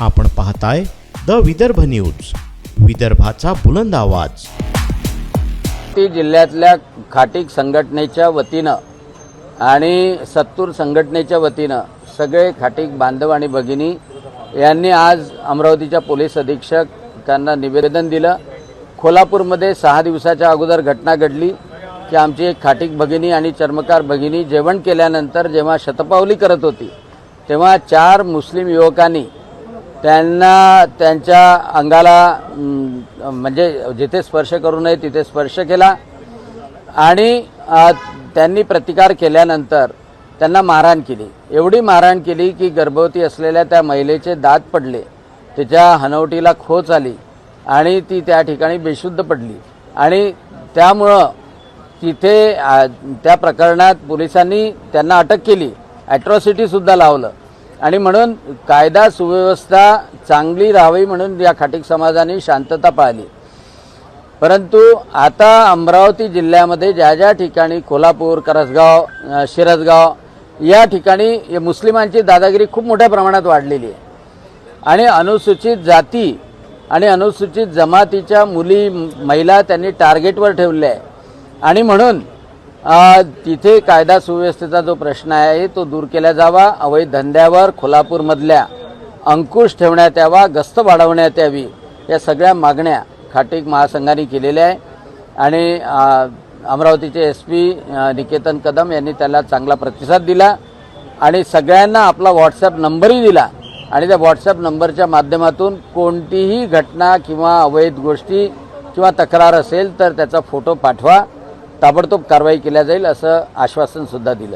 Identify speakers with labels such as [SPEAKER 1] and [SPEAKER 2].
[SPEAKER 1] आपण पाहताय the Vidarbha news, विदर्भाचा बुलंद आवाज।
[SPEAKER 2] जिल्ह्यातल्या खाटीक संघटनेच्या वतीनं आणि सत्तूर संघटनेच्या वतीनं सगळे खाटीक बांधव आणि भगिनी यांनी आज अमरावतीच्या पोलीस अधीक्षकांना निवेदन दिलं। कोल्हापूरमध्ये 6 दिवसाच्या अगोदर घटना घडली की आमची एक खाटीक भगिनी आणि चर्मकार भगिनी जेवण केल्यानंतर जेव्हा शतपावली करत होती तेव्हा 4 मुस्लिम युवकांनी त्यांना त्यांच्या अंगाला म्हणजे जिथे स्पर्श करू नये तिथे स्पर्श केला आणि त्यांनी प्रतिकार केल्यानंतर त्यांना मारहाण केली। एवढी मारहाण केली की गर्भवती असलेल्या त्या महिलेचे दात पडले, तिच्या हनवटीला खोच आली आणि ती त्या ठिकाणी बेशुद्ध पडली आणि त्यामुळं तिथे त्या प्रकरणात पोलिसांनी त्यांना अटक केली, ॲट्रॉसिटी सुद्धा लावलं आणि म्हणून कायदा सुव्यवस्था चांगली राहावी म्हणून या खाटीक समाजाने शांतता पाळली। परंतु आता अमरावती जिल्ह्यामध्ये ज्या ठिकाणी कोल्हापूर, करसगाव, शिरसगाव या ठिकाणी मुस्लिमांची दादागिरी खूप मोठ्या प्रमाणात वाढलेली आहे आणि अनुसूचित जाती आणि अनुसूचित जमातीच्या मुली महिला त्यांनी टार्गेटवर ठेवले आहे आणि म्हणून तिथे कायदा सुव्यवस्थेचा जो प्रश्न आहे तो दूर केला जावा। अवैध धंद्यावर कोल्हापूरमधल्या अंकुश ठेवण्यात यावा, गस्त वाढवण्यात यावी, या सगळ्या मागण्या खाटीक महासंघाने केलेल्या आहे आणि अमरावतीचे SP निकेतन कदम यांनी त्याला चांगला प्रतिसाद दिला आणि सगळ्यांना आपला व्हॉट्सॲप नंबरही दिला आणि त्या व्हॉट्सॲप नंबरच्या माध्यमातून कोणतीही घटना किंवा अवैध गोष्टी किंवा तक्रार असेल तर त्याचा फोटो पाठवा, ताबडतोब कारवाई केली जाईल असं आश्वासन सुद्धा दिलं।